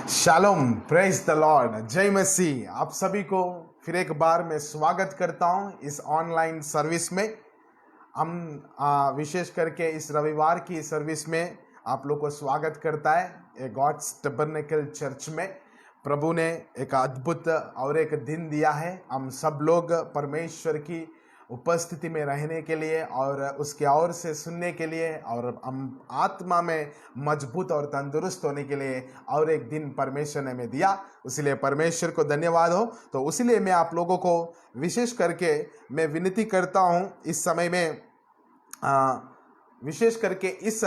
Shalom, praise the Lord, जय मसीह। आप सभी को फिर एक बार मैं स्वागत करता हूं इस ऑनलाइन सर्विस में। हम विशेष करके इस रविवार की सर्विस में आप लोग को स्वागत करता है ए गॉड्स टैबरनेकल चर्च में। प्रभु ने एक अद्भुत और एक दिन दिया है हम सब लोग परमेश्वर की उपस्थिति में रहने के लिए और उसके ओर से सुनने के लिए और हम आत्मा में मजबूत और तंदुरुस्त होने के लिए और एक दिन परमेश्वर ने हमें दिया। इसलिए परमेश्वर को धन्यवाद हो। तो इसलिए मैं आप लोगों को विशेष करके मैं विनती करता हूं इस समय में विशेष करके इस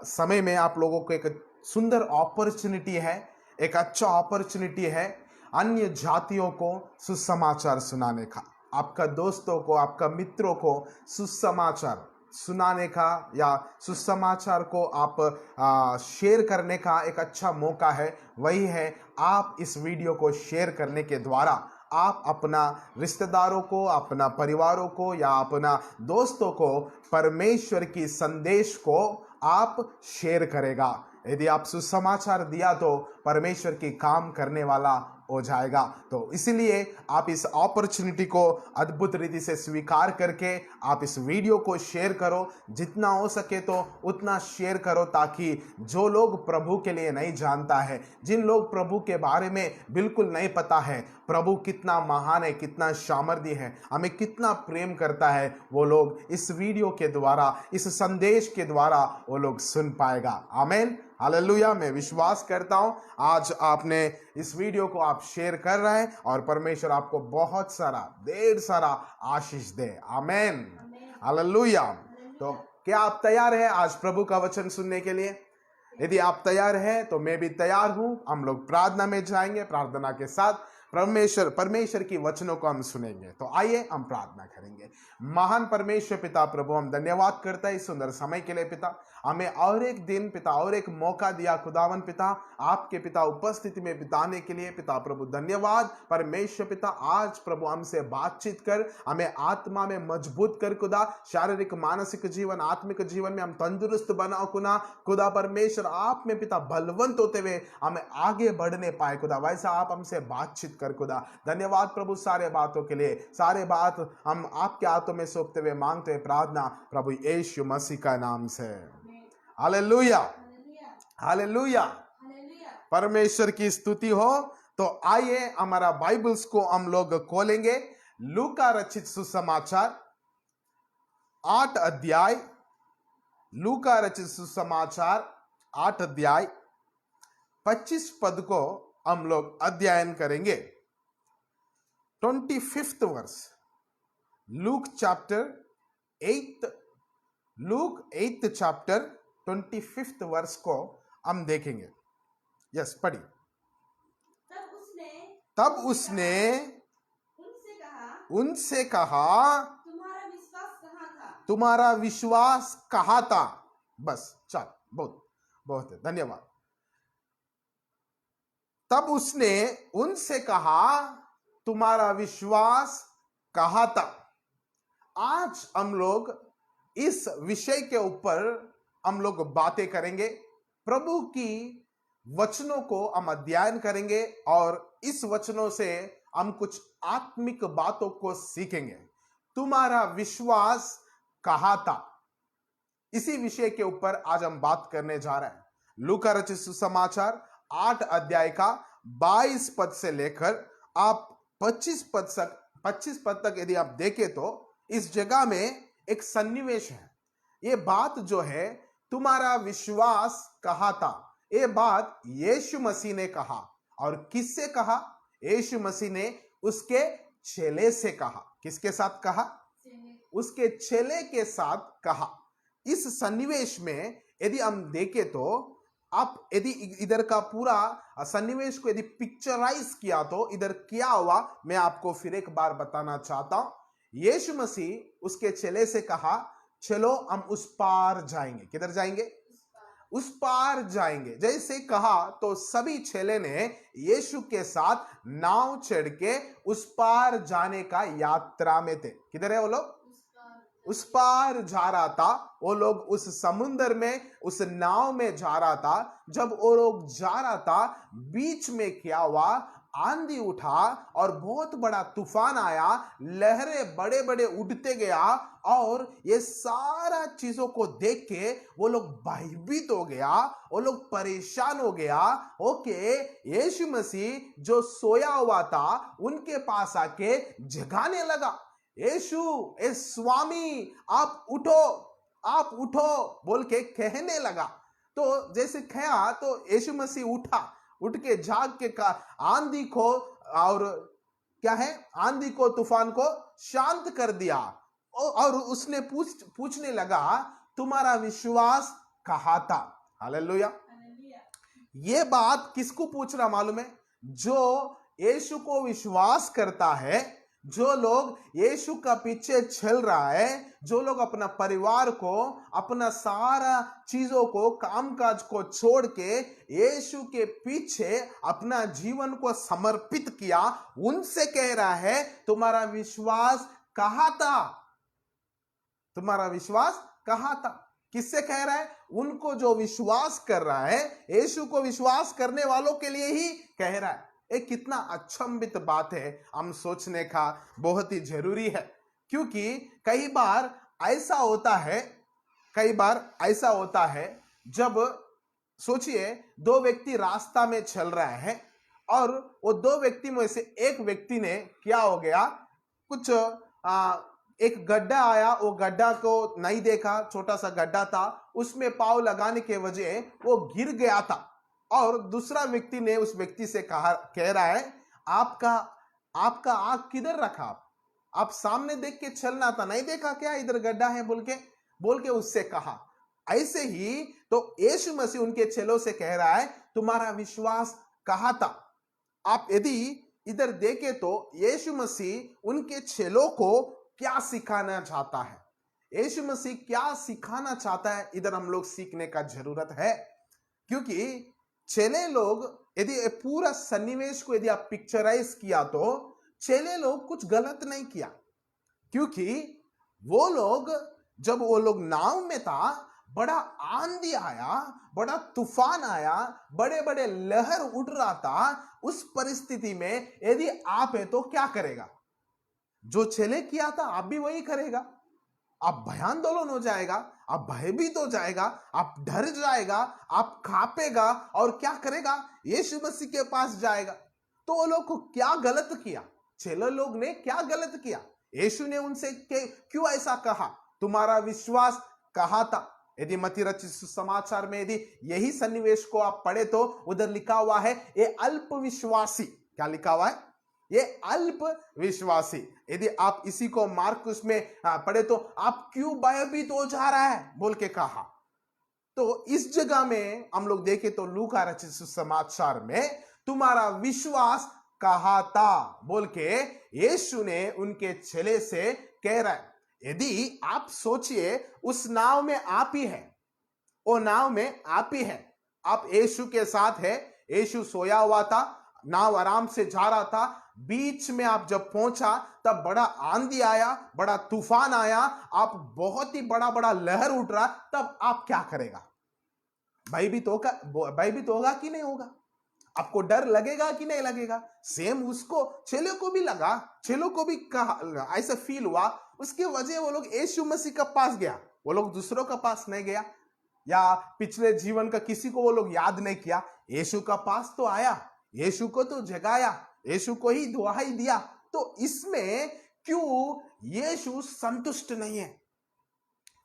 समय में आप लोगों को एक सुंदर अपॉर्चुनिटी है, एक अच्छा अपॉर्चुनिटी है अन्य जातियों को सुसमाचार सुनाने का, आपका दोस्तों को, आपका मित्रों को सुसमाचार सुनाने का या सुसमाचार को आप शेयर करने का एक अच्छा मौका है। वही है, आप इस वीडियो को शेयर करने के द्वारा आप अपना रिश्तेदारों को, अपना परिवारों को या अपना दोस्तों को परमेश्वर की संदेश को आप शेयर करेगा। यदि आप सुसमाचार दिया तो परमेश्वर की काम करने वाला हो जाएगा। तो इसलिए आप इस अपॉर्चुनिटी को अद्भुत रीति से स्वीकार करके आप इस वीडियो को शेयर करो, जितना हो सके तो उतना शेयर करो, ताकि जो लोग प्रभु के लिए नहीं जानता है, जिन लोग प्रभु के बारे में बिल्कुल नहीं पता है, प्रभु कितना महान है, कितना सामर्थ्य है, हमें कितना प्रेम करता है, वो लोग इस वीडियो के द्वारा, इस संदेश के द्वारा वो लोग सुन पाएगा। आमीन, हालेलुया। मैं विश्वास करता हूं आज आपने इस वीडियो को आप शेयर कर रहे हैं और परमेश्वर आपको बहुत सारा ढेर सारा आशीष दे। आमीन, हालेलुया। तो क्या आप तैयार हैं आज प्रभु का वचन सुनने के लिए? यदि आप तैयार हैं तो मैं भी तैयार हूं। हम लोग प्रार्थना में जाएंगे, प्रार्थना के साथ परमेश्वर की वचनों को हम सुनेंगे। तो आइए हम प्रार्थना करेंगे। महान परमेश्वर पिता प्रभु, हम धन्यवाद करते हैं इस सुंदर समय के लिए पिता। हमें और एक दिन पिता और एक मौका दिया खुदावन पिता, आपके पिता उपस्थिति में बिताने के लिए पिता प्रभु धन्यवाद। परमेश्वर पिता आज प्रभु हमसे बातचीत कर, हमें आत्मा में मजबूत कर खुदा, शारीरिक मानसिक जीवन आत्मिक जीवन में हम तंदुरुस्त बनाओ खुदा परमेश्वर, आप में पिता बलवंत होते हुए हमें आगे बढ़ने पाए खुदा, वैसा आप हमसे बातचीत कर खुदा। धन्यवाद प्रभु सारे बातों के लिए, सारे बात हम आपके हाथों में सौंपते हुए मांगते हुए प्रार्थना प्रभु यीशु मसीह का नाम से। हालेलुया, हालेलुया, परमेश्वर की स्तुति हो। तो आइए हमारा बाइबल्स को हम लोग खोलेंगे। लूका रचित सुसमाचार 8 अध्याय, लूका रचित सुसमाचार 8 अध्याय 25 पद को हम लोग अध्ययन करेंगे। 25th verse, Luke chapter 8, Luke 8th chapter 25th verse को हम देखेंगे। यस, पढ़िए। तब उसने उनसे कहा, तुम्हारा विश्वास कहाँ था? बस चल, बहुत बहुत है, धन्यवाद। तब उसने उनसे कहा, तुम्हारा विश्वास कहाँ था? आज हम लोग इस विषय के ऊपर हम लोग बातें करेंगे, प्रभु की वचनों को हम अध्ययन करेंगे और इस वचनों से हम कुछ आत्मिक बातों को सीखेंगे। तुम्हारा विश्वास कहाँ था, इसी विषय के ऊपर आज हम बात करने जा रहे हैं। लूका रचित सुसमाचार 8 अध्याय का 22 पद से लेकर आप 25 पद तक यदि आप देखें तो इस जगह में एक सन्निवेश है। ये बात जो है, तुम्हारा विश्वास कहाँ था, ये बात यीशु मसीह ने कहा। और किससे कहा? यीशु मसीह ने उसके चेले से कहा। किसके साथ कहा? उसके चेले के साथ कहा। इस सन्निवेश में यदि हम देखें तो आप यदि इधर का पूरा सन्निवेश को यदि पिक्चराइज किया तो इधर क्या हुआ, मैं आपको फिर एक बार बताना चाहता हूं। यीशु मसीह उसके चेले से कहा, चलो हम उस पार जाएंगे। किधर जाएंगे? उस पार जाएंगे। जैसे कहा तो सभी चेले ने यीशु के साथ नाव चढ़ के उस पार जाने का यात्रा में थे। किधर है वो लोग? उस पार जा रहा था। वो लोग उस समुद्र में, उस नाव में जा रहा था। जब वो लोग जा रहा था, बीच में क्या हुआ, आंधी उठा और बहुत बड़ा तूफान आया, लहरें बड़े बड़े उठते गया। और ये सारा चीजों को देख के वो लोग भयभीत हो गया, वो लोग परेशान हो गया। ओके, यीशु मसीह जो सोया हुआ था उनके पास आके जगाने लगा। यीशु, ए स्वामी, आप उठो, आप उठो बोल के कहने लगा। तो जैसे कहा तो यीशु मसीह उठा, उठ के जाग के आंधी को और क्या है, आंधी को, तूफान को शांत कर दिया। और उसने पूछने लगा, तुम्हारा विश्वास कहाँ था? हालेलुया। ये बात किसको पूछ रहा मालूम है? जो यीशु को विश्वास करता है, जो लोग यीशु का पीछे चल रहा है, जो लोग अपना परिवार को, अपना सारा चीजों को, कामकाज को छोड़ के यीशु के पीछे अपना जीवन को समर्पित किया, उनसे कह रहा है तुम्हारा विश्वास कहाँ था? तुम्हारा विश्वास कहाँ था? किससे कह रहा है? उनको जो विश्वास कर रहा है, यीशु को विश्वास करने वालों के लिए ही कह रहा है। एक कितना अचंभित बात है, हम सोचने का बहुत ही जरूरी है। क्योंकि कई बार ऐसा होता है, कई बार ऐसा होता है, जब सोचिए दो व्यक्ति रास्ता में चल रहे हैं और वो दो व्यक्ति में से एक व्यक्ति ने क्या हो गया, कुछ एक गड्ढा आया, वो गड्ढा को नहीं देखा, छोटा सा गड्ढा था, उसमें पाँव लगाने के वजह वो गिर गया था। और दूसरा व्यक्ति ने उस व्यक्ति से कह रहा है, आपका आंख किधर रखा? आप सामने देख के चलना था, नहीं देखा क्या इधर गड्ढा है बोल के उससे कहा। ऐसे ही तो यीशु मसीह उनके चेलों से कह रहा है, तुम्हारा विश्वास कहाँ था? आप यदि इधर देखे तो यीशु मसीह उनके चेलों को क्या सिखाना चाहता है, यीशु मसीह क्या सिखाना चाहता है, इधर हम लोग सीखने का जरूरत है। क्योंकि चेले लोग, यदि पूरा सन्निवेश को यदि आप पिक्चराइज किया तो चेले लोग कुछ गलत नहीं किया। क्योंकि वो लोग, जब वो लोग नाव में था, बड़ा आंधी आया, बड़ा तूफान आया, बड़े बड़े लहर उठ रहा था। उस परिस्थिति में यदि आप है तो क्या करेगा? जो चेले किया था आप भी वही करेगा। आप भयांदोलन हो जाएगा, आप भयभीत हो जाएगा, आप डर जाएगा, आप कांपेगा और क्या करेगा? यीशु मसीह के पास जाएगा। तो वो लोग को क्या गलत किया? चेले लोग ने क्या गलत किया? यीशु ने उनसे क्यों ऐसा कहा, तुम्हारा विश्वास कहाँ था? यदि मत्ती रचित सुसमाचार में यदि यही सन्निवेश को आप पढ़े तो उधर लिखा हुआ है, ये अल्प विश्वासी। क्या लिखा हुआ है? ये अल्प विश्वासी। यदि आप इसी को मार्कुस में पढ़े तो आप क्यों भयभीत हो जा रहा है बोल के कहा। तो इस जगह में हम लोग देखें तो लूका रचित सुसमाचार में तुम्हारा विश्वास कहाँ था बोल के यीशु ने उनके चेले से कह रहा है। यदि आप सोचिए, उस नाव में आप ही है, वो नाव में आप ही है, आप यीशु के साथ है। यीशु सोया हुआ था, नाव आराम से जा रहा था, बीच में आप जब पहुंचा तब बड़ा आंधी आया, बड़ा तूफान आया, आप बहुत ही बड़ा बड़ा लहर उठ रहा, तब आप क्या करेगा? भयभीत होगा कि नहीं होगा? आपको डर लगेगा कि नहीं लगेगा? सेम उसको चेलों को भी लगा, चेलों को भी कहा, ऐसा फील हुआ। उसके वजह वो लोग यीशु मसीह का पास गया, वो लोग दूसरों का पास नहीं गया, या पिछले जीवन का किसी को वो लोग याद नहीं किया। यीशु का पास तो आया, यीशु को तो जगाया, यीशु को ही दुआई दिया। तो इसमें क्यों यीशु संतुष्ट नहीं है?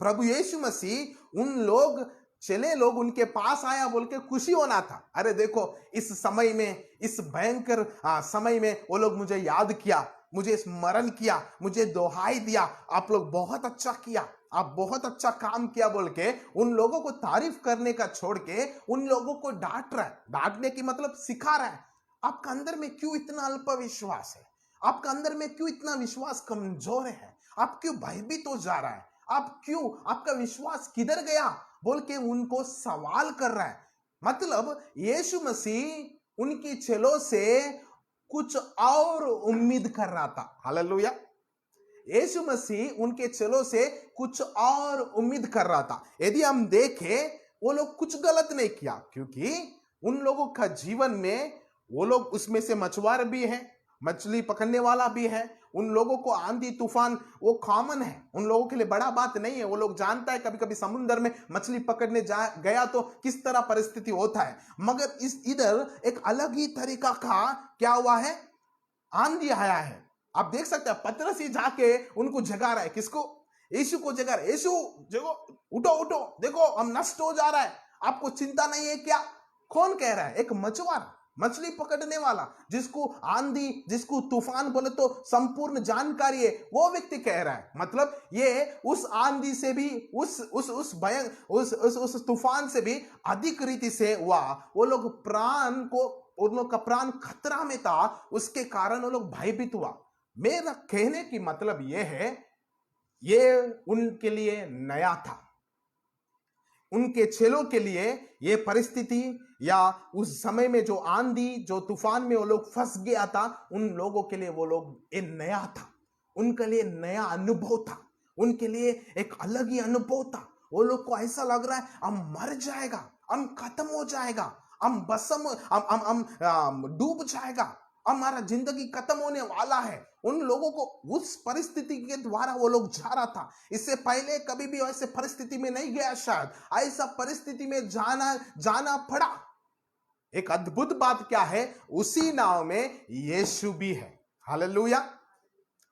प्रभु यीशु मसीह उन लोग, चेले लोग उनके पास आया बोल के खुशी होना था। अरे देखो, इस समय में, इस भयंकर समय में वो लोग मुझे याद किया, मुझे स्मरण किया, मुझे दोहाई दिया, आप लोग बहुत अच्छा किया, आप बहुत अच्छा काम किया बोल के उन लोगों को तारीफ करने का छोड़ के उन लोगों को डांट रहा है। डांटने की मतलब सिखा रहा है। आपका अंदर में क्यों इतना अल्प विश्वास है? आपका अंदर में क्यों इतना विश्वास कमजोर है? आप क्यों भयभीत हो जा रहा है? आप क्यों, आपका विश्वास किधर गया बोल के उनको सवाल कर रहा है। मतलब यीशु मसीह उनकी चेलों से कुछ और उम्मीद कर रहा था। हालेलुया। यीशु मसीह उनके चेलों से कुछ और उम्मीद कर रहा था। यदि हम देखें, वो लोग कुछ गलत नहीं किया, क्योंकि उन लोगों का जीवन में वो लोग उसमें से मछुआर भी है, मछली पकड़ने वाला भी है। उन लोगों को आंधी तूफान वो कॉमन है, उन लोगों के लिए बड़ा बात नहीं है। वो लोग जानता है कभी कभी समुद्र में मछली पकड़ने जा गया तो किस तरह परिस्थिति होता है। मगर इस इधर एक अलग ही तरीका का क्या हुआ है, आंधी आया है। आप देख सकते हैं पतरस ही जाके उनको जगा रहा है। किसको? यीशु को जगा रहा है। यीशु जगो, उठो उठो, देखो हम नष्ट हो जा रहा है, आपको चिंता नहीं है क्या? कौन कह रहा है? एक मछुआरा, मछली पकड़ने वाला, जिसको आंधी, जिसको तूफान बोले तो संपूर्ण जानकारी है, वो व्यक्ति कह रहा है। मतलब ये उस आंधी से भी, उस तूफान से भी अधिक रीति से हुआ। वो लोग प्राण को, उन लोग का प्राण खतरा में था, उसके कारण वो लोग भयभीत हुआ। मेरा कहने की मतलब यह है, ये उनके लिए नया था। उनके चेलों के लिए ये परिस्थिति या उस समय में जो आंधी, जो तूफान में वो लोग फंस गया था, उन लोगों के लिए वो लोग ये नया था। उनके लिए नया अनुभव था, उनके लिए एक अलग ही अनुभव था। वो लोग को ऐसा लग रहा है हम मर जाएगा, हम खत्म हो जाएगा, हम बसम, हम डूब जाएगा, हमारा जिंदगी खत्म होने वाला है। उन लोगों को उस परिस्थिति के द्वारा वो लोग जा रहा था। इससे पहले कभी भी ऐसे परिस्थिति में नहीं गया, शायद ऐसा परिस्थिति में जाना पड़ा। एक अद्भुत बात क्या है, उसी नाव में यीशु भी है। हालेलुया,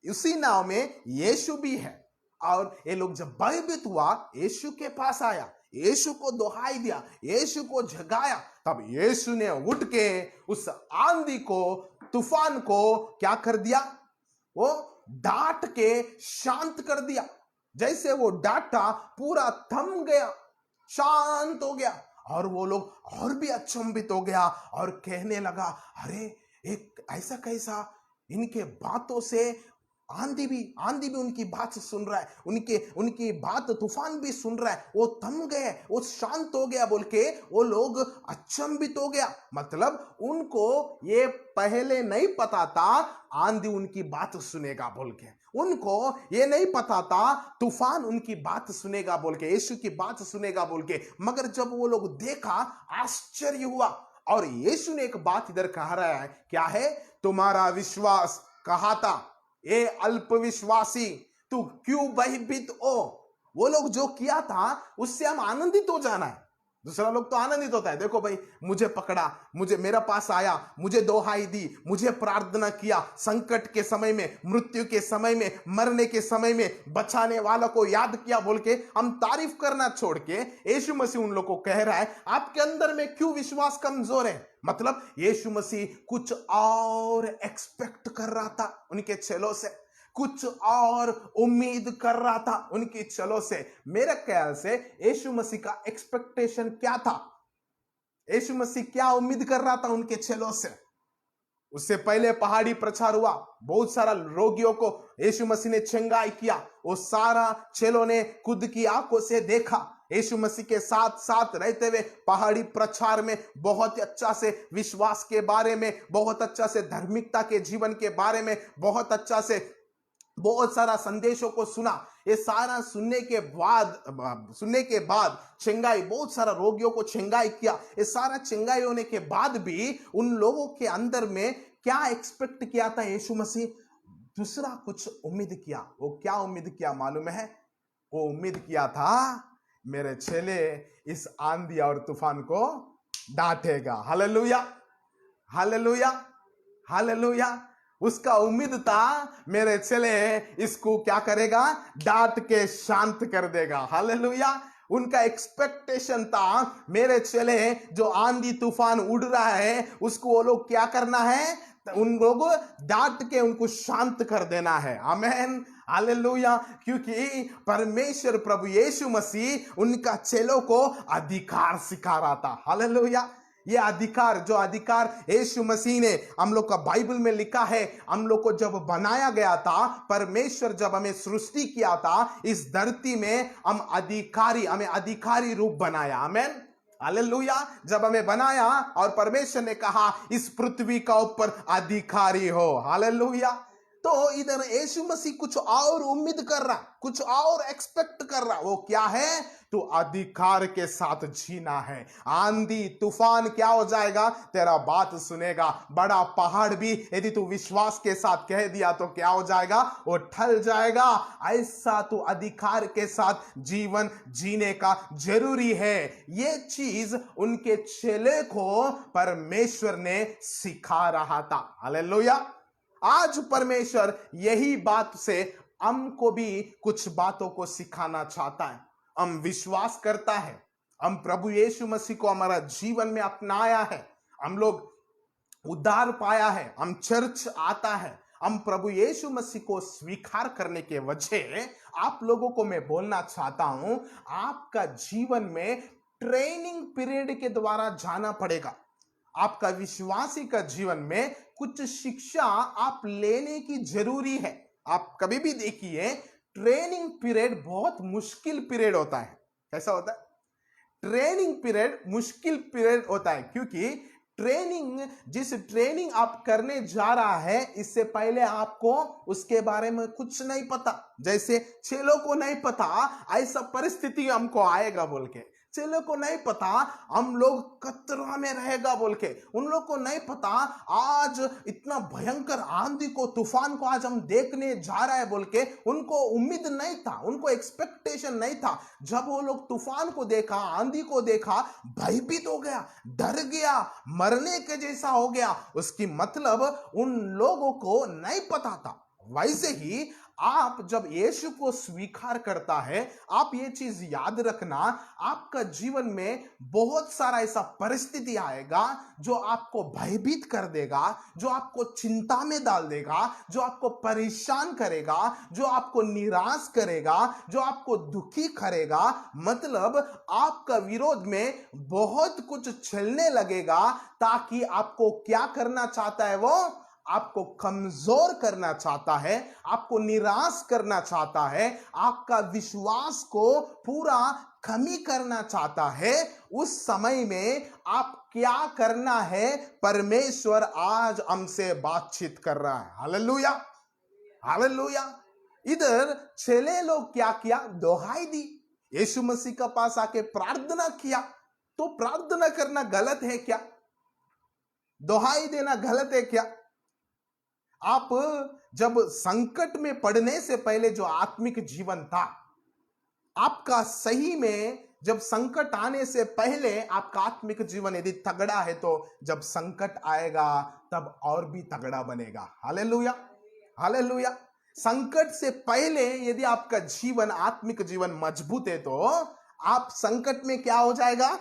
उसी नाव में यीशु भी है। और ये लोग जब भयभीत हुआ, यीशु के पास आया, यीशु को दोहाई दिया, यीशु को जगाया। तब यीशु ने उठ के उस आंधी को, तूफान को क्या कर दिया? वो डांट के शांत कर दिया। जैसे वो डांटा, पूरा थम गया, शांत हो गया। और वो लोग और भी अचंभित हो गया और कहने लगा, अरे एक ऐसा कैसा, इनके बातों से आंधी भी उनकी बात सुन रहा है, उनकी बात तूफान भी सुन रहा है। वो थम गए, वो शांत हो गया बोल के वो लोग अचंभित हो गया। मतलब उनको ये पहले नहीं पता था आंधी उनकी बात सुनेगा बोल के, उनको ये नहीं पता था तूफान उनकी बात सुनेगा बोल के, यीशु की बात सुनेगा बोल के। मगर जब वो लोग देखा, आश्चर्य हुआ। और यीशु ने एक बात इधर कह रहा है, क्या है? तुम्हारा विश्वास कहा था, ए अल्प विश्वासी, तू क्यों भयभीत हो? वो लोग जो किया था उससे हम आनंदित हो जाना है। दूसरा लोग तो आनंदित होता है, देखो भाई मुझे पकड़ा, मुझे मेरा पास आया, मुझे दोहाई दी, मुझे प्रार्थना किया, संकट के समय में, मृत्यु के समय में, मरने के समय में बचाने वाला को याद किया बोल के हम तारीफ करना छोड़ के, यीशु मसीह उन लोगों को कह रहा है आपके अंदर में क्यों विश्वास कमजोर है? मतलब यीशु मसीह कुछ और एक्सपेक्ट कर रहा था उनके चेलों से, कुछ और उम्मीद कर रहा था उनकी चेलों से। मेरे ख्याल से यीशु मसीह का एक्सपेक्टेशन क्या था? यीशु मसीह क्या उम्मीद कर रहा था उनके चेलों से? उससे पहले पहाड़ी प्रचार हुआ, बहुत सारा रोगियों को यीशु मसीह ने चंगाई किया। वो सारा चेलों ने खुद की आंखों से देखा। यीशु मसीह के साथ साथ रहते हुए पहाड़ी प्रचार में बहुत अच्छा से विश्वास के बारे में, बहुत अच्छा से धार्मिकता के जीवन के बारे में, बहुत अच्छा से बहुत सारा संदेशों को सुना। ये सारा सुनने के बाद चंगाई, बहुत सारा रोगियों को चंगाई किया। ये सारा चंगाई होने के बाद भी उन लोगों के अंदर में क्या एक्सपेक्ट किया था यीशु मसीह? दूसरा कुछ उम्मीद किया। वो क्या उम्मीद किया मालूम है? वो उम्मीद किया था मेरे चेले इस आंधी और तूफान को डांटेगा। Hallelujah, hallelujah, hallelujah. उसका उम्मीद था मेरे चेले इसको क्या करेगा? डांट के शांत कर देगा। हालेलुया। उनका एक्सपेक्टेशन था मेरे चेले जो आंधी तूफान उड़ रहा है उसको वो लोग क्या करना है? उन लोगों डांट के उनको शांत कर देना है। आमीन, हालेलुया। क्योंकि परमेश्वर प्रभु यीशु मसीह उनका चेलों को अधिकार सिखा रहा था। हालेलुया। ये अधिकार, जो अधिकार यीशु मसीह ने हम लोग का बाइबल में लिखा है, हम लोग को जब बनाया गया था, परमेश्वर जब हमें सृष्टि किया था इस धरती में, हमें अधिकारी रूप बनाया। आमीन, हालेलुया। जब हमें बनाया और परमेश्वर ने कहा इस पृथ्वी का ऊपर अधिकारी हो। हालेलुया। तो इधर यीशु मसीह कुछ और उम्मीद कर रहा, कुछ और एक्सपेक्ट कर रहा। वो क्या है? तो अधिकार के साथ जीना है। आंधी तूफान क्या हो जाएगा? तेरा बात सुनेगा। बड़ा पहाड़ भी यदि तू विश्वास के साथ कह दिया तो क्या हो जाएगा? वो ठल जाएगा। ऐसा तू अधिकार के साथ जीवन जीने का जरूरी है। ये चीज उनके चेले को परमेश्वर ने सिखा रहा था। हालेलुया। आज परमेश्वर यही बात से हमको भी कुछ बातों को सिखाना चाहता है। हम विश्वास करता है, हम प्रभु यीशु मसीह को हमारा जीवन में अपनाया है, हम लोग उद्धार पाया है, हम चर्च आता है, हम प्रभु यीशु मसीह को स्वीकार करने के वजह आप लोगों को मैं बोलना चाहता हूं, आपका जीवन में ट्रेनिंग पीरियड के द्वारा जाना पड़ेगा। आपका विश्वासी का जीवन में कुछ शिक्षा आप लेने की जरूरी है। आप कभी भी देखिए, ट्रेनिंग पीरियड बहुत मुश्किल पीरियड होता है। कैसा होता है? ट्रेनिंग पीरियड मुश्किल पीरियड होता है, क्योंकि जिस ट्रेनिंग आप करने जा रहा है, इससे पहले आपको उसके बारे में कुछ नहीं पता। जैसे चेलों को नहीं पता ऐसा परिस्थिति हमको आएगा बोल के, चेलों को नहीं पता हम लोग कतरा में रहेगा बोल के, उन लोग को नहीं पता आज इतना भयंकर आंधी को, तूफान को आज हम देखने जा रहा है बोल के, उनको उम्मीद नहीं था, उनको एक्सपेक्टेशन नहीं था। जब वो लोग तूफान को देखा, आंधी को देखा, भयभीत हो गया, डर गया, मरने के जैसा हो गया। उसकी मतलब उन लोगों को नहीं पता था। वैसे ही आप जब यीशु को स्वीकार करता है, आप ये चीज याद रखना, आपका जीवन में बहुत सारा ऐसा परिस्थिति आएगा जो आपको भयभीत कर देगा, जो आपको चिंता में डाल देगा, जो आपको परेशान करेगा, जो आपको निराश करेगा, जो आपको दुखी करेगा। मतलब आपका विरोध में बहुत कुछ चलने लगेगा, ताकि आपको क्या करना चाहता है? वो आपको कमजोर करना चाहता है, आपको निराश करना चाहता है, आपका विश्वास को पूरा कमी करना चाहता है। उस समय में आप क्या करना है? परमेश्वर आज हमसे बातचीत कर रहा है। Hallelujah, hallelujah. इधर चेले लोग क्या किया? दोहाई दी, यीशु मसीह के पास आके प्रार्थना किया। तो प्रार्थना करना गलत है क्या? दोहाई देना गलत है क्या? आप जब संकट में पड़ने से पहले जो आत्मिक जीवन था आपका, सही में जब संकट आने से पहले आपका आत्मिक जीवन यदि तगड़ा है, तो जब संकट आएगा तब और भी तगड़ा बनेगा। Hallelujah, hallelujah. संकट से पहले यदि आपका जीवन, आत्मिक जीवन मजबूत है, तो आप संकट में क्या हो जाएगा?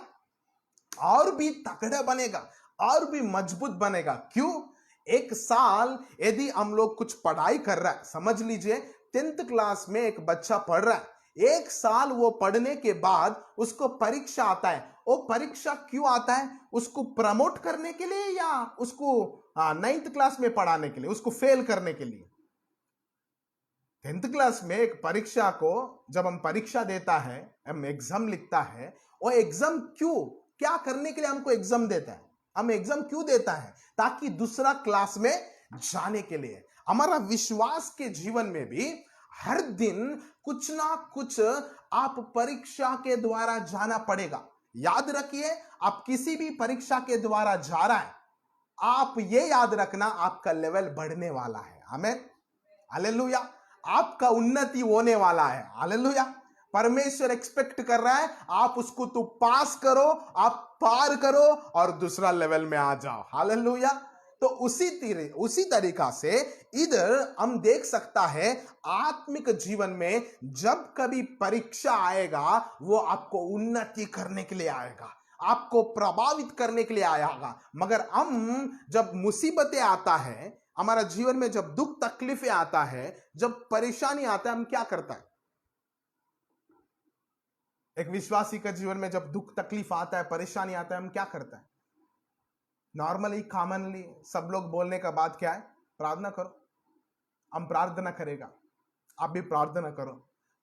और भी तगड़ा बनेगा, और भी मजबूत बनेगा। क्यों? एक साल यदि हम लोग कुछ पढ़ाई कर रहा है, समझ लीजिए 10th क्लास में एक बच्चा पढ़ रहा है, एक साल वो पढ़ने के बाद उसको परीक्षा आता है। वो परीक्षा क्यों आता है? उसको प्रमोट करने के लिए या उसको 9th क्लास में पढ़ाने के लिए, उसको फेल करने के लिए? 10th क्लास में एक परीक्षा को जब हम परीक्षा देता है, हम एग्जाम लिखता है, वो एग्जाम क्यों, क्या करने के लिए हमको एग्जाम देता है? हम एग्जाम क्यों देता है? ताकि दूसरा क्लास में जाने के लिए। हमारा विश्वास के जीवन में भी हर दिन कुछ ना कुछ आप परीक्षा के द्वारा जाना पड़ेगा। याद रखिए, आप किसी भी परीक्षा के द्वारा जा रहा है, आप ये याद रखना आपका लेवल बढ़ने वाला है। आमीन, हालेलुया। आपका उन्नति होने वाला है। हालेलुया। परमेश्वर एक्सपेक्ट कर रहा है आप उसको तो पास करो, आप पार करो और दूसरा लेवल में आ जाओ। हालेलुया। तो उसी तरीका से इधर हम देख सकता है, आत्मिक जीवन में जब कभी परीक्षा आएगा, वो आपको उन्नति करने के लिए आएगा, आपको प्रभावित करने के लिए आएगा। मगर हम जब मुसीबतें आता है हमारा जीवन में, जब दुख तकलीफें आता है, जब परेशानी आता है, हम क्या करता है? एक विश्वासी का जीवन में जब दुख तकलीफ आता है, परेशानी आता है, हम क्या करता है? नॉर्मली, कॉमनली सब लोग बोलने का बात क्या है? प्रार्थना करो। हम प्रार्थना करेगा, आप भी प्रार्थना करो,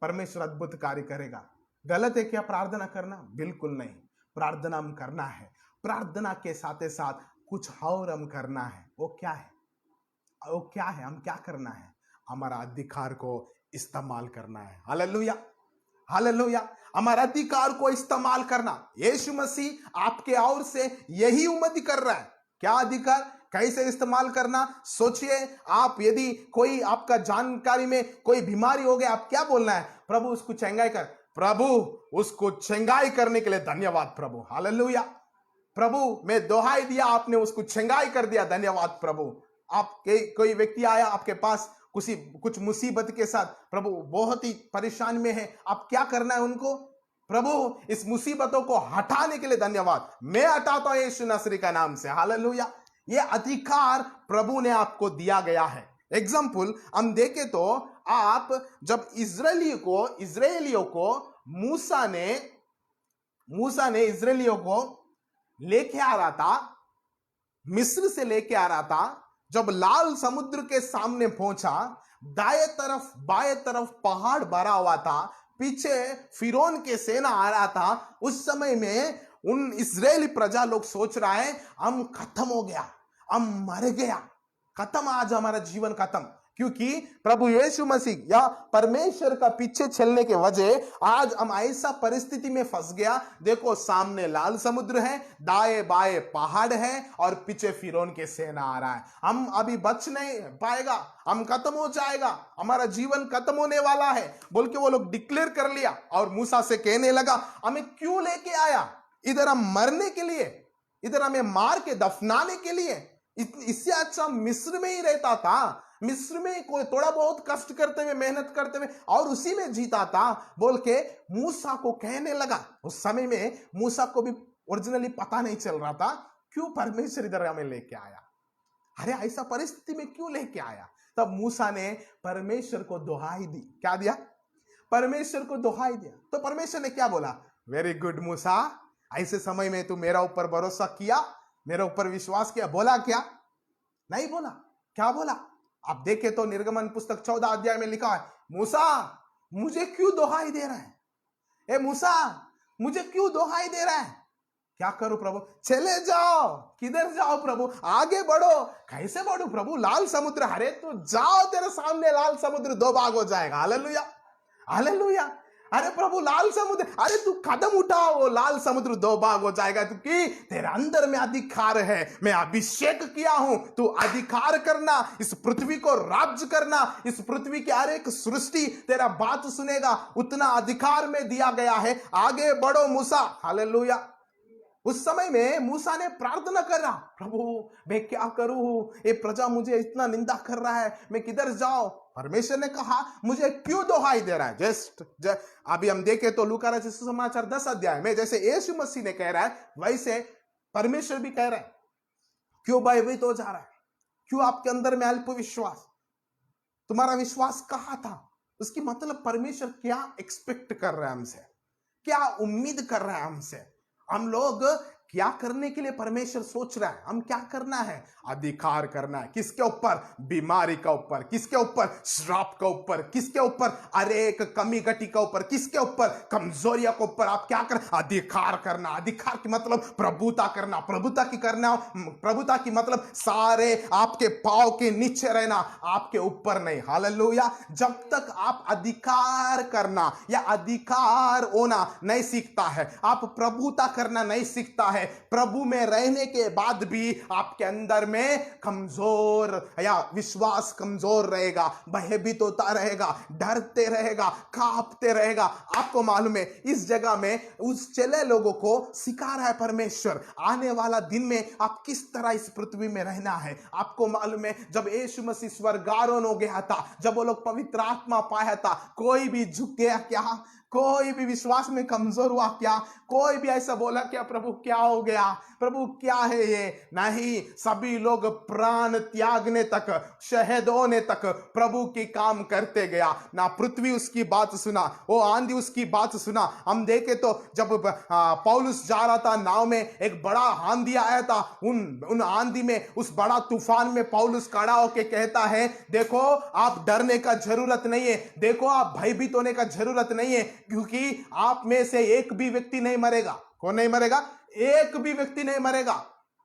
परमेश्वर अद्भुत कार्य करेगा। गलत है क्या प्रार्थना करना? बिल्कुल नहीं। प्रार्थना हम करना है, प्रार्थना के साथ साथ कुछ और हम करना है। वो क्या है? वो क्या है, हम क्या करना है? हमारा अधिकार को इस्तेमाल करना है। Hallelujah, hallelujah. हमारा अधिकार को इस्तेमाल करना, यीशु मसीह आपके और से यही उम्मीद कर रहा है। क्या अधिकार, कैसे इस्तेमाल करना? सोचिए, आप यदि कोई आपका जानकारी में कोई बीमारी हो गया, आप क्या बोलना है? प्रभु उसको चंगाई कर, प्रभु उसको चंगाई करने के लिए धन्यवाद प्रभु। हालेलुया। प्रभु मैं दोहाई दिया, आपने उसको चंगाई कर दिया, धन्यवाद प्रभु। आप कोई व्यक्ति आया आपके पास कुछ मुसीबत के साथ, प्रभु बहुत ही परेशान में है, आप क्या करना है उनको? प्रभु इस मुसीबतों को हटाने के लिए धन्यवाद, मैं हटाता हूं यीशु नसरी का नाम से। हालेलुया। ये अधिकार प्रभु ने आपको दिया गया है। एग्जाम्पल हम देखें तो, आप जब इजरायलियों को मूसा ने इजरायलियों को लेके आ रहा था, मिस्र से लेके आ रहा था, जब लाल समुद्र के सामने पहुंचा, दाएं तरफ बाएं तरफ पहाड़ भरा हुआ था, पीछे फिरौन के सेना आ रहा था। उस समय में उन इजरायली प्रजा लोग सोच रहा है हम खत्म हो गया, हम मर गया, खत्म, आज हमारा जीवन खत्म। क्योंकि प्रभु यीशु मसीह या परमेश्वर का पीछे चलने के वजह आज हम ऐसा परिस्थिति में फंस गया। देखो सामने लाल समुद्र है, दाएं बाएं पहाड़ है और पीछे फिरौन के सेना आ रहा है, हम अभी बच नहीं पाएगा, हम खत्म हो जाएगा, हमारा जीवन खत्म होने वाला है बोल के वो लोग डिक्लेयर कर लिया। और मूसा से कहने लगा हमें क्यों लेके आया इधर, हम मरने के लिए, इधर हमें मार के दफनाने के लिए? इससे अच्छा मिस्र में ही रहता था, मिस्र में कोई थोड़ा बहुत कष्ट करते हुए, मेहनत करते हुए और उसी में जीता था बोल के मूसा को कहने लगा। उस समय में मूसा को भी ओरिजिनली पता नहीं चल रहा था क्यों परमेश्वर इधर हमें लेके आया, अरे ऐसा परिस्थिति में क्यों लेके आया। तब मूसा ने परमेश्वर को दुहाई दी। क्या दिया? परमेश्वर को दुहाई दिया। तो परमेश्वर ने क्या बोला? वेरी गुड मूसा, ऐसे समय में तू मेरा ऊपर भरोसा किया, मेरे ऊपर विश्वास किया। बोला क्या? नहीं बोला। क्या बोला? आप देखें तो निर्गमन पुस्तक 14 अध्याय में लिखा है, मूसा मुझे क्यों दुहाई दे रहा है? ए मूसा मुझे क्यों दुहाई दे रहा है? क्या करूं प्रभु? चले जाओ। किधर जाओ प्रभु? आगे बढ़ो। कैसे बढ़ो प्रभु? लाल समुद्र, अरे तू जाओ, तेरे सामने लाल समुद्र दो भाग हो जाएगा। Hallelujah, hallelujah. अरे प्रभु लाल समुद्र, अरे तू कदम उठाओ, वो लाल समुद्र दो भाग हो जाएगा, क्योंकि तेरे अंदर में अधिकार है, मैं अभिषेक किया हूं, तू अधिकार करना, इस पृथ्वी को राज्य करना, इस पृथ्वी की हर एक सृष्टि तेरा बात सुनेगा, उतना अधिकार में दिया गया है, आगे बढ़ो मूसा। हालेलुया। उस समय में मूसा ने प्रार्थना करा, प्रभु मैं क्या करूं, ये प्रजा मुझे इतना निंदा कर रहा है, मैं किधर जाऊं? परमेश्वर ने कहा मुझे क्यों दुहाई दे रहा है? अभी हम देखें तो लूका रचित सुसमाचार 10 अध्याय में जैसे यीशु मसीह ने कह रहा है, वैसे परमेश्वर भी कह रहा है, क्यों भयभीत हो जा रहा है? क्यों आपके अंदर में अल्प विश्वास? तुम्हारा विश्वास कहां था? उसकी मतलब परमेश्वर क्या एक्सपेक्ट कर रहा है हमसे, क्या उम्मीद कर रहा है हमसे। हम लोग क्या करने के लिए परमेश्वर सोच रहा है, हम क्या करना है? अधिकार करना है। किसके ऊपर? बीमारी का ऊपर। किसके ऊपर? श्राप का ऊपर। किसके ऊपर? अरे एक कमी घटी का ऊपर। किसके ऊपर? कमजोरिया के ऊपर। आप क्या कर? अधिकार करना। अधिकार की मतलब प्रभुता करना। प्रभुता की मतलब सारे आपके पांव के नीचे रहना, आपके ऊपर नहीं। हालेलुया। जब तक आप अधिकार करना या अधिकार होना नहीं सीखता है, आप प्रभुता करना नहीं सीखता है, प्रभु में रहने के बाद भी आपके अंदर में कमजोर या विश्वास कमजोर रहेगा, भयभीत होता रहेगा, डरते रहेगा, कांपते रहेगा। आपको मालूम है इस जगह में उस चले लोगों को सिखा रहा है परमेश्वर, आने वाला दिन में आप किस तरह इस पृथ्वी में रहना है। आपको मालूम है जब यीशु मसीह स्वर्गारोहण हो गया था, जब वो लोग पवित्र आत्मा पाया था, कोई भी झुक गया क्या? कोई भी विश्वास में कमजोर हुआ क्या? कोई भी ऐसा बोला क्या प्रभु क्या हो गया, प्रभु क्या है ये? नहीं, सभी लोग प्राण त्यागने तक, शहीद होने तक प्रभु की काम करते गया। ना पृथ्वी उसकी बात सुना, वो आंधी उसकी बात सुना। हम देखे तो जब पौलुस जा रहा था नाव में, एक बड़ा आंधी आया था, उन आंधी में, उस बड़ा तूफान में पौलुस खड़ा होके कहता है, देखो आप डरने का जरूरत नहीं है, देखो आप भयभीत होने का जरूरत नहीं है, क्योंकि आप में से एक भी व्यक्ति नहीं मरेगा। कौन नहीं मरेगा? एक भी व्यक्ति नहीं मरेगा।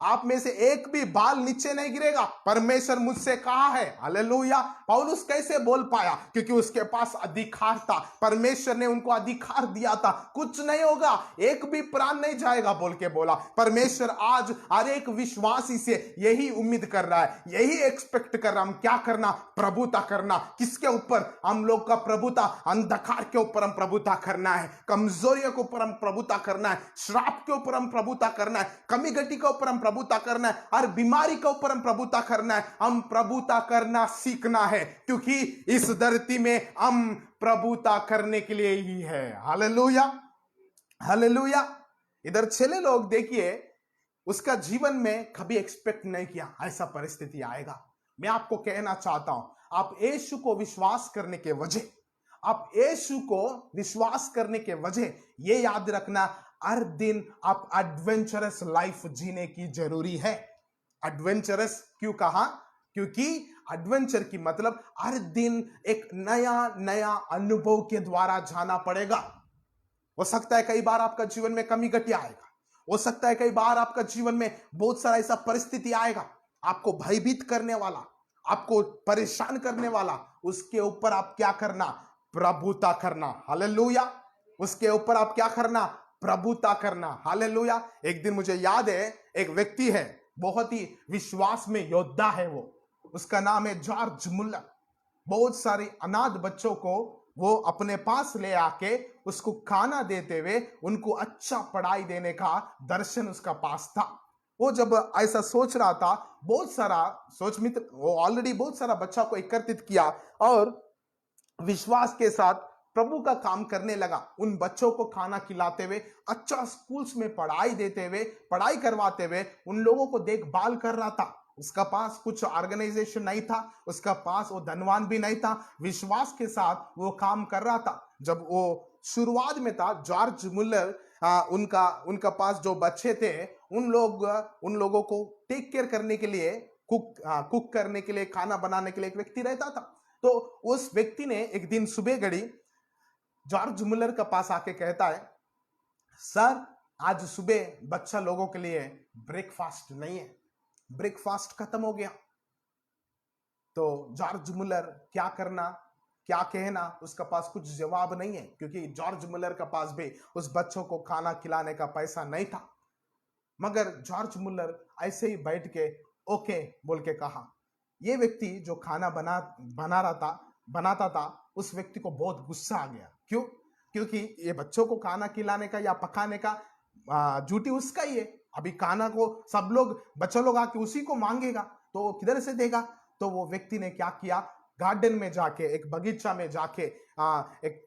आप में से एक भी बाल नीचे नहीं गिरेगा। परमेश्वर मुझसे कहा है। हालेलुया। पौलुस कैसे बोल पाया? क्योंकि उसके पास अधिकार था, परमेश्वर ने उनको अधिकार दिया था। कुछ नहीं होगा, एक भी प्राण नहीं जाएगा बोल के बोला। परमेश्वर आज हर एक विश्वासी से यही उम्मीद कर रहा है, यही एक्सपेक्ट कर रहा है। हम क्या करना? प्रभुता करना। किसके ऊपर? हम लोग का प्रभुता अंधकार के ऊपर हम प्रभुता करना है, कमजोरियों के ऊपर हम प्रभुता करना है, श्राप के ऊपर हम प्रभुता करना है, कमी घटी के ऊपर हम प्रभुता करना है, हर बीमारी के ऊपर हम प्रभुता करना है। हम प्रभुता करना सीखना है, क्योंकि इस धरती में हम प्रभुता करने के लिए ही है। Hallelujah, hallelujah. इधर चले लोग देखिए, उसका जीवन में कभी एक्सपेक्ट नहीं किया ऐसा परिस्थिति आएगा। मैं आपको कहना चाहता हूं, आप यीशु को विश्वास करने के वजह, आप यीशु को विश्वास करने के वजह, ये याद रखना, हर दिन आप एडवेंचरस लाइफ जीने की जरूरी है। एडवेंचरस क्यों कहा? क्योंकि एडवेंचर की मतलब हर दिन एक नया नया अनुभव के द्वारा जाना पड़ेगा। हो सकता है कई बार आपका जीवन में कमी घटी आएगा, हो सकता है कई बार आपका जीवन में बहुत सारा ऐसा परिस्थिति आएगा, आपको भयभीत करने वाला, आपको परेशान करने वाला। उसके ऊपर आप क्या करना? प्रभुता करना। हालेलुया। उसके ऊपर आप क्या करना? प्रभुता करना। हालेलुया। एक दिन मुझे याद है, एक व्यक्ति है, बहुत ही विश्वास में योद्धा है वो, उसका नाम है जॉर्ज मुल्लर। बहुत सारे अनाथ बच्चों को वो अपने पास ले आके उसको खाना देते हुए उनको अच्छा पढ़ाई देने का दर्शन उसका पास था। वो जब ऐसा सोच रहा था, बहुत सारा सोच मित्र, वो ऑलरेडी बहुत सारा बच्चा को एकत्रित किया और विश्वास के साथ प्रभु का काम करने लगा। उन बच्चों को खाना खिलाते हुए, अच्छा स्कूल्स में पढ़ाई देते हुए, पढ़ाई करवाते हुए, उन लोगों को देखभाल कर रहा था। उसका पास कुछ ऑर्गेनाइजेशन नहीं था, उसका पास वो धनवान भी नहीं था, विश्वास के साथ वो काम कर रहा था। जब वो शुरुआत में था, जॉर्ज मुल्लर, उनका उनका पास जो बच्चे थे, उन लोगों को टेक केयर करने के लिए, कुक करने के लिए, खाना बनाने के लिए एक व्यक्ति रहता था। तो उस व्यक्ति ने एक दिन सुबह घड़ी जॉर्ज मुल्लर के पास आके कहता है, सर आज सुबह बच्चा लोगों के लिए ब्रेकफास्ट नहीं है, ब्रेकफास्ट खत्म हो गया। तो जॉर्ज मुल्लर क्या करना, क्या कहना, उसका पास कुछ जवाब नहीं है, क्योंकि जॉर्ज मुल्लर के पास भी उस बच्चों को खाना खिलाने का पैसा नहीं था। मगर जॉर्ज मुल्लर ऐसे ही बैठ के ओके बोल के कहा। ये व्यक्ति जो खाना बनाता था, उस व्यक्ति को बहुत गुस्सा आ गया। क्यों? क्योंकि ये बच्चों को खाना खिलाने का या पकाने का ड्यूटी उसका ही है। अभी खाना को सब लोग, बच्चे लोग आके उसी को मांगेगा तो किधर से देगा? तो वो व्यक्ति ने क्या किया, गार्डन में जाके, एक बगीचा में जाके एक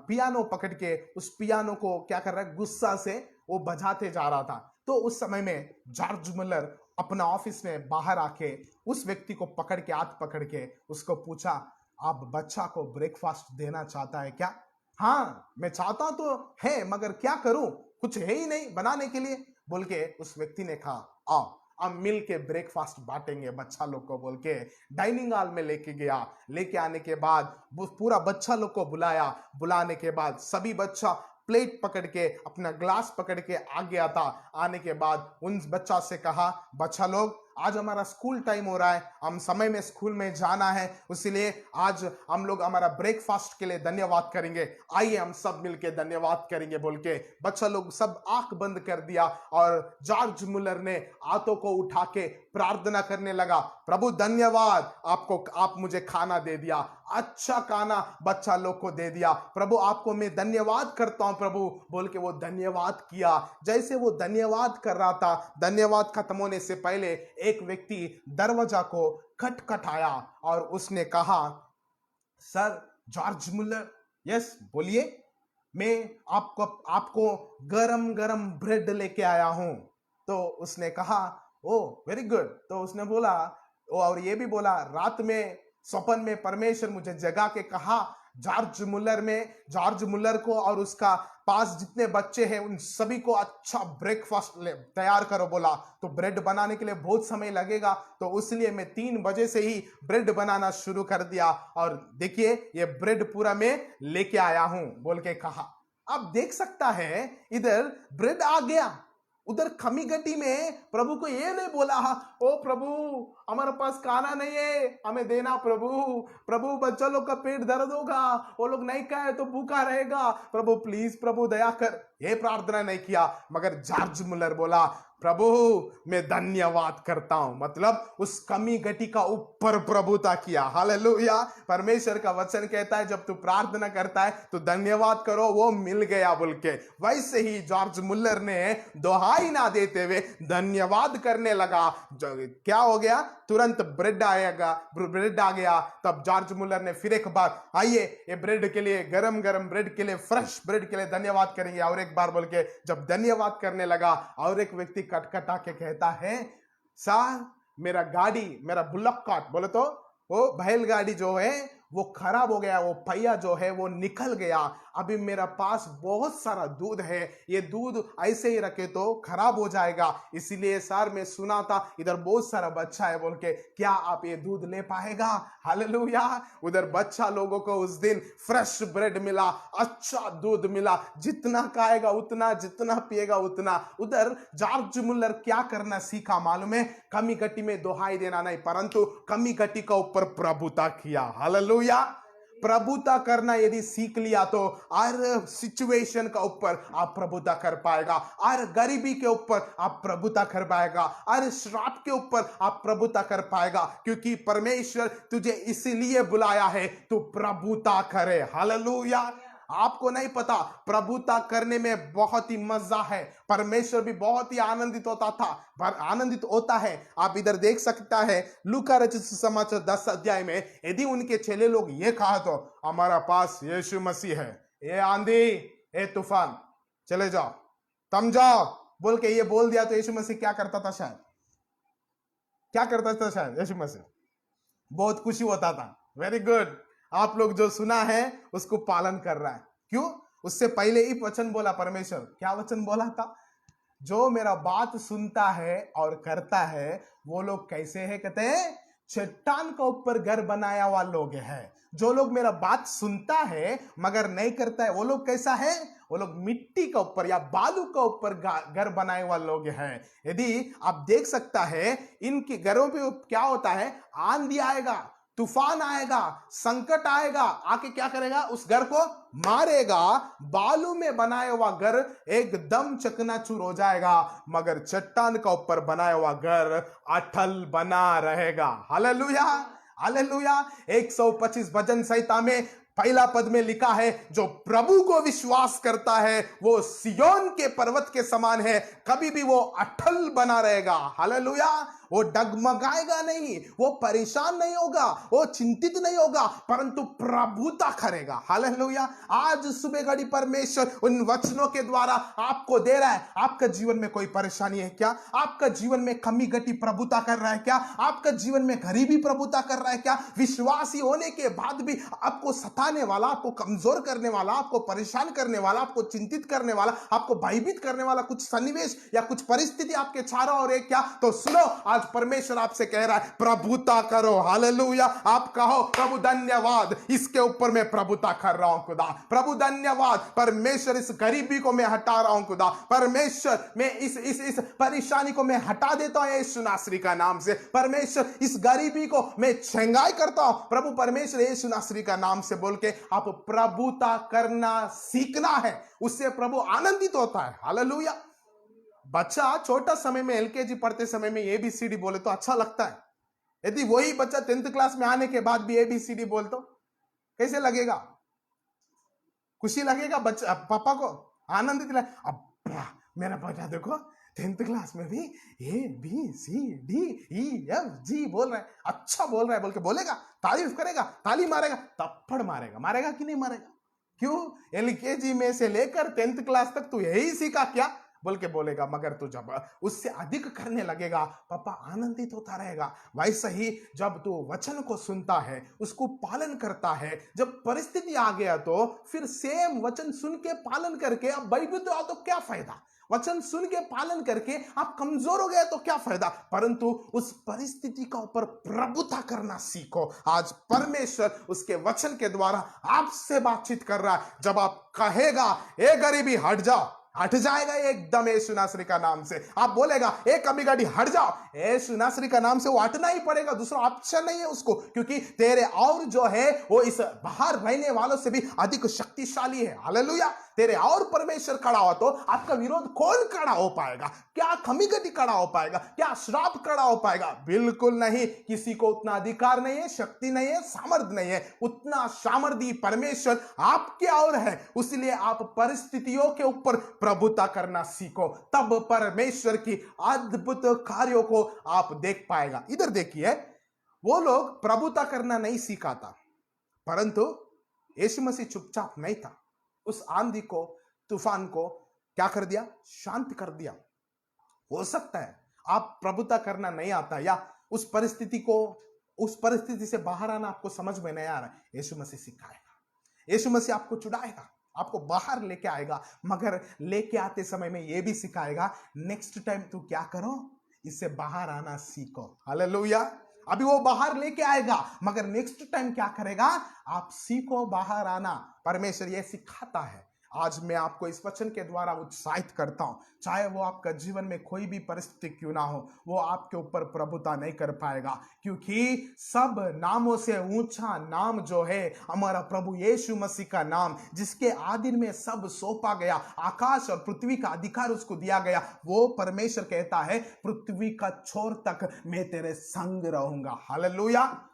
पियानो पकड़ के उस पियानो को क्या कर रहा है, गुस्सा से वो बजाते जा रहा था। तो उस समय में जॉर्ज मुल्लर अपना ऑफिस में बाहर आके उस व्यक्ति को पकड़ के, हाथ पकड़ के उसको पूछा, आप बच्चा को ब्रेकफास्ट देना चाहता है क्या? हाँ मैं चाहता तो है, मगर क्या करूं, कुछ है ही नहीं बनाने के लिए बोल के उस व्यक्ति ने कहा, आओ हम मिल के ब्रेकफास्ट बांटेंगे बच्चा लोग को बोल के डाइनिंग हॉल में लेके गया। लेके आने के बाद वो पूरा बच्चा लोग को बुलाया। बुलाने के बाद सभी बच्चा प्लेट पकड़ के, अपना ग्लास पकड़ के आ गया था। आने के बाद उन बच्चा से कहा, बच्चा लोग आज हमारा स्कूल टाइम हो रहा है, हम समय में स्कूल में जाना है, इसलिए आज हम लोग हमारा ब्रेकफास्ट के लिए धन्यवाद करेंगे, आइए हम सब मिलके धन्यवाद करेंगे बोल के बच्चा लोग सब आंख बंद कर दिया। और जॉर्ज मुल्लर ने हाथों को उठा के प्रार्थना करने लगा, प्रभु धन्यवाद आपको, आप मुझे खाना दे दिया, अच्छा खाना बच्चा लोग को दे दिया, प्रभु आपको मैं धन्यवाद करता हूं प्रभु बोल के वो धन्यवाद किया। जैसे वो धन्यवाद कर रहा था, धन्यवाद खत्म होने से पहले एक व्यक्ति दरवाजा को खटखटाया और उसने कहा, सर जॉर्ज मुल्लर। यस बोलिए, मैं आपको गरम गरम ब्रेड लेके आया हूं। तो उसने कहा, ओ वेरी गुड। तो उसने बोला, और ये भी बोला, रात में स्वप्न में परमेश्वर मुझे जगा के कहा, जॉर्ज मुल्लर को और उसका पास जितने बच्चे हैं उन सभी को अच्छा ब्रेकफास्ट तैयार करो बोला। तो ब्रेड बनाने के लिए बहुत समय लगेगा, तो इसलिए मैं 3 बजे से ही ब्रेड बनाना शुरू कर दिया, और देखिए ये ब्रेड पूरा मैं लेके आया हूं बोल के कहा। आप देख सकता है इधर ब्रेड आ गया, उधर कमी गटी में प्रभु को ये नहीं बोला, ओ प्रभु हमारे पास खाना नहीं है, हमें देना प्रभु, प्रभु बच्चा लोग का पेट दर्द होगा, वो लोग नहीं खाए तो भूखा रहेगा, प्रभु प्लीज प्रभु दया कर, ये प्रार्थना नहीं किया। मगर जॉर्ज मुलर बोला, प्रभु मैं धन्यवाद करता हूं, मतलब उस कमी घटी का ऊपर प्रभुता किया। हालेलुया। परमेश्वर का वचन कहता है जब तू प्रार्थना करता है तो धन्यवाद करो, वो मिल गया बोल के। वैसे ही जॉर्ज मुलर ने दोहाई ना देते हुए धन्यवाद करने लगा। क्या हो गया, तुरंत ब्रेड आ गया। तब जॉर्ज मुलर ने फिर एक बार, आइए ये ब्रेड के लिए, गरम गरम ब्रेड के लिए, फ्रेश ब्रेड के लिए धन्यवाद करेंगे, और एक बार बोल के जब धन्यवाद करने लगा, और एक व्यक्ति कटकटा के कहता है, सर मेरा गाड़ी, मेरा बुल्लक कार्ट, बोले तो वो बैलगाड़ी जो है वो खराब हो गया, वो पहिया जो है वो निकल गया, अभी मेरा पास बहुत सारा दूध है, ये दूध ऐसे ही रखे तो खराब हो जाएगा, इसीलिए सर मैं सुना था इधर बहुत सारा बच्चा है बोल के, क्या आप ये दूध ले पाएगा? हालेलुया। उधर बच्चा लोगों को उस दिन फ्रेश ब्रेड मिला, अच्छा दूध मिला, जितना खाएगा उतना, जितना पिएगा उतना। उधर जॉर्ज मुलर क्या करना सीखा मालूम है? कमी गटी में दोहाई देना नहीं, परंतु कमी गटी का ऊपर प्रभुता किया। हालेलुया। प्रभुता करना यदि सीख लिया तो हर सिचुएशन का ऊपर आप प्रभुता कर पाएगा, हर गरीबी के ऊपर आप प्रभुता कर पाएगा, हर श्राप के ऊपर आप प्रभुता कर पाएगा, क्योंकि परमेश्वर तुझे इसीलिए बुलाया है तू प्रभुता करे। हालेलुया। आपको नहीं पता, प्रभुता करने में बहुत ही मजा है, परमेश्वर भी बहुत ही आनंदित होता है। आप इधर देख सकता है लूका रचित सुसमाचार 10 अध्याय में, यदि उनके चेले लोग ये कहा तो हमारा पास यीशु मसीह है, ये आंधी ये तूफान चले जाओ थम जाओ बोल के ये बोल दिया तो यीशु मसीह क्या करता था? क्या करता था शायद यीशु मसीह? बहुत खुशी होता था। वेरी गुड, आप लोग जो सुना है उसको पालन कर रहा है। क्यों? उससे पहले ही वचन बोला परमेश्वर, क्या वचन बोला था? जो मेरा बात सुनता है और करता है वो लोग कैसे है? कहते हैं चट्टान का ऊपर घर बनाया हुआ लोग है। जो लोग मेरा बात सुनता है मगर नहीं करता है वो लोग कैसा है? वो लोग मिट्टी का ऊपर या बालू का ऊपर घर बनाए हुआ लोग हैं। यदि आप देख सकता है इनके घरों पे क्या होता है, आंधी आएगा, तूफान आएगा, संकट आएगा, आके क्या करेगा? उस घर को मारेगा। बालू में बनाया हुआ घर एकदम चकनाचूर हो जाएगा, मगर चट्टान का ऊपर बनाया हुआ घर अटल बना रहेगा। Hallelujah, hallelujah. 125 भजन संहिता में पहला पद में लिखा है, जो प्रभु को विश्वास करता है वो सियोन के पर्वत के समान है, कभी भी वो अटल बना रहेगा। हालेलुया। वो डगमगाएगा नहीं, वो परेशान नहीं होगा, वो चिंतित नहीं होगा, परंतु प्रभुता करेगा। हालेलुया। आज सुबह घड़ी परमेश्वर उन वचनों के द्वारा आपको दे रहा है। आपका जीवन में कोई परेशानी है क्या? आपका जीवन में कमी घटी प्रभुता कर रहा है क्या? आपका जीवन में गरीबी प्रभुता कर रहा है क्या? विश्वासी होने के बाद भी आपको सताने वाला, आपको कमजोर करने वाला, आपको परेशान करने वाला, आपको चिंतित करने वाला, आपको भयभीत करने वाला कुछ सन्निवेश या कुछ परिस्थिति आपके चारों ओर है क्या? तो सुनो, आज परमेश्वर आपसे कह रहा है प्रभुता करो। हालेलुया। आप कहो प्रभु धन्यवाद, इसके ऊपर मैं प्रभुता कर रहा हूं खुदा। प्रभु धन्यवाद, परमेश्वर इस गरीबी को मैं हटा रहा हूं खुदा। परमेश्वर मैं इस परेशानी को मैं हटा देता हूं यीशु नासरी का नाम से। परमेश्वर इस गरीबी को मैं छंगाई करता हूं प्रभु परमेश्वर यीशु नासरी का नाम से बोल के आप प्रभुता करना सीखना है, उससे प्रभु आनंदित होता है। हालेलुया। बच्चा छोटा समय में एलकेजी पढ़ते समय में एबीसीडी बोले तो अच्छा लगता है। यदि वही बच्चा 10th क्लास में आने के बाद भी एबीसीडी बोल तो कैसे लगेगा? खुशी लगेगा, बच्चा पापा को आनंदित लगे। अब मेरा बेटा देखो 10th क्लास में भी ABCD EFG बोल रहा है, अच्छा बोल रहा है बोल के बोलेगा, तारीफ करेगा, ताली मारेगा, थप्पड़ मारेगा। मारेगा कि नहीं मारेगा? क्यों? एलकेजी में से लेकर 10th क्लास तक तू यही सीखा क्या बोल के बोलेगा। मगर तू जब उससे अधिक करने लगेगा पापा आनंदित होता रहेगा। वैसे ही जब तू वचन को सुनता है, उसको पालन करता है, जब परिस्थिति आ गया तो फिर सेम वचन सुन के पालन करके अब भयभीत हो तो क्या फायदा? वचन सुन के पालन करके आप कमजोर हो गए तो क्या फायदा? परंतु उस परिस्थिति का ऊपर प्रभुता करना सीखो। आज परमेश्वर उसके वचन के द्वारा आपसे बातचीत कर रहा है। जब आप कहेगा ए गरीबी हट जाओ, हट जाएगा एकदम यीशु नासरी का नाम से। आप बोलेगा ए कमी गाड़ी हट जाओ, यीशु नासरी का नाम से वो हटना ही पड़ेगा, दूसरा ऑप्शन नहीं है उसको, क्योंकि तेरे और जो है वो इस बाहर रहने वालों से भी अधिक शक्तिशाली है। हालेलुया। तेरे और परमेश्वर खड़ा हो तो आपका विरोध कौन खड़ा हो पाएगा? क्या कमी गति खड़ा हो पाएगा? क्या श्राप खड़ा हो पाएगा? बिल्कुल नहीं। किसी को उतना अधिकार नहीं है, शक्ति नहीं है, सामर्थ्य नहीं है। उतना सामर्थ्य परमेश्वर आपके और है। इसलिए आप परिस्थितियों के ऊपर प्रभुता करना सीखो, तब परमेश्वर की अद्भुत कार्यों को आप देख पाएगा। इधर देखिए, वो लोग प्रभुता करना नहीं सीखा था, परंतु यीशु मसीह चुपचाप नहीं था। उस आंधी को, तूफान को क्या कर दिया? शांत कर दिया। हो सकता है आप प्रभुता करना नहीं आता, या उस परिस्थिति से बाहर आना आपको समझ में नहीं आ रहा है। यीशु मसीह सिखाएगा, यीशु मसीह आपको छुड़ाएगा, आपको बाहर लेके आएगा, मगर लेके आते समय में यह भी सिखाएगा नेक्स्ट टाइम तू क्या करो, इससे बाहर आना सीखो। हालेलुया। अभी वो बाहर लेके आएगा, मगर नेक्स्ट टाइम क्या करेगा? आप सीखो बाहर आना। परमेश्वर ये सिखाता है। आज मैं आपको इस वचन के द्वारा उत्साहित करता हूं, चाहे वो आपका जीवन में कोई भी परिस्थिति क्यों ना हो, वो आपके ऊपर प्रभुता नहीं कर पाएगा, क्योंकि सब नामों से ऊंचा नाम जो है हमारा प्रभु यीशु मसीह का नाम, जिसके आधीन में सब सौंपा गया, आकाश और पृथ्वी का अधिकार उसको दिया गया। वो परमेश्वर कहता है पृथ्वी का छोर तक मैं तेरे संग रहूंगा। हालेलुया।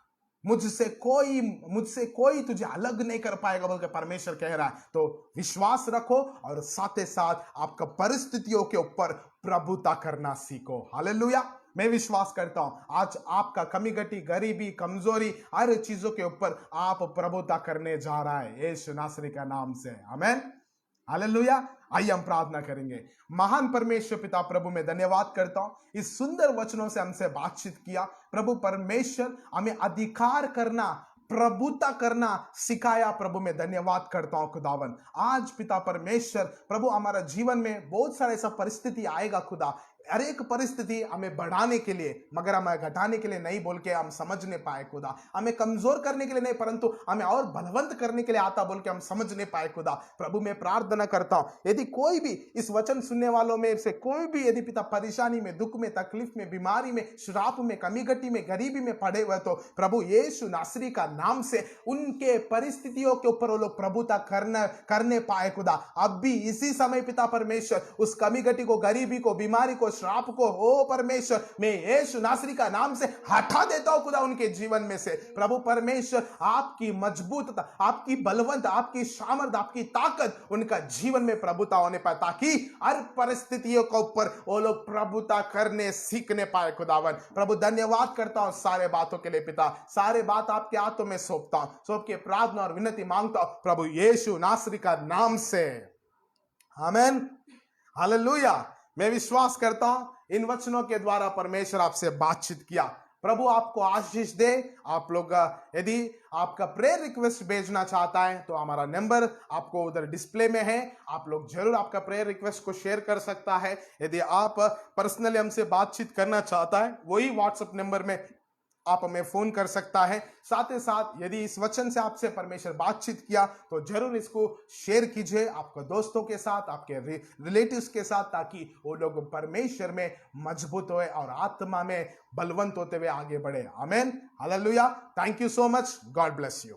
मुझसे कोई तुझे अलग नहीं कर पाएगा, बोल के परमेश्वर कह रहा है। तो विश्वास रखो और साथ ही साथ आपका परिस्थितियों के ऊपर प्रभुता करना सीखो। हालेलुया। मैं विश्वास करता हूं आज आपका कमी घटी, गरीबी, कमजोरी, हर चीजों के ऊपर आप प्रभुता करने जा रहा है यीशु नासरी का नाम से। आमीन। हालेलुया। आइए हम प्रार्थना करेंगे। महान परमेश्वर पिता प्रभु मैं धन्यवाद करता हूं, इस सुंदर वचनों से हमसे बातचीत किया। प्रभु परमेश्वर हमें अधिकार करना, प्रभुता करना सिखाया। प्रभु मैं धन्यवाद करता हूं खुदावन। आज पिता परमेश्वर प्रभु हमारा जीवन में बहुत सारा ऐसा परिस्थिति आएगा खुदा, हर एक परिस्थिति हमें बढ़ाने के लिए, मगर हमें घटाने के लिए नहीं बोल के हम समझ नहीं पाए खुदा। हमें कमजोर करने के लिए नहीं, परंतु हमें और बलवंत करने के लिए आता बोल के हम समझ नहीं पाए खुदा। प्रभु मैं प्रार्थना करता हूं यदि कोई भी इस वचन सुनने वालों में से कोई भी यदि पिता परेशानी में, दुख में, तकलीफ में, बीमारी में, श्राप में, कमी घटी में, गरीबी में पड़े हुए, तो प्रभु यीशु नासरी का नाम से उनके परिस्थितियों के ऊपर वो लोग प्रभुता करने पाए खुदा। अब भी इसी समय पिता परमेश्वर उस कमी घटी को, गरीबी को, बीमारी को, श्राप को, ओ परमेश्वर मैं यीशु नासरी का नाम से हटा देता हूं खुदा उनके जीवन में से। प्रभु परमेश्वर आपकी मजबूतता, आपकी बलवंत, आपकी सामर्थ, आपकी ताकत उनका जीवन में प्रभुता होने पाए, ताकि हर परिस्थितियों के ऊपर वो लोग प्रभुता करने सीखने पाए खुदावन। प्रभु धन्यवाद करता हूं सारे बातों के लिए पिता, सारे बात आपके हाथों में सौंपता हूं, सौंप के प्रार्थना और विनती मांगता हूं प्रभु यीशु नासरी का नाम से। आमीन। हालेलुया। मैं विश्वास करता हूं इन वचनों के द्वारा परमेश्वर आपसे बातचीत किया। प्रभु आपको आशीष दे। आप लोग यदि आपका प्रेयर रिक्वेस्ट भेजना चाहता है तो हमारा नंबर आपको उधर डिस्प्ले में है, आप लोग जरूर आपका प्रेयर रिक्वेस्ट को शेयर कर सकता है। यदि आप पर्सनली हमसे बातचीत करना चाहता है, वही व्हाट्सएप नंबर में आप हमें फोन कर सकता है। साथ ही साथ यदि इस वचन से आपसे परमेश्वर बातचीत किया तो जरूर इसको शेयर कीजिए आपके दोस्तों के साथ, आपके रिलेटिव्स के साथ, ताकि वो लोग परमेश्वर में मजबूत होए और आत्मा में बलवंत होते हुए आगे बढ़े। आमीन। Hallelujah. Thank you so much. God bless you.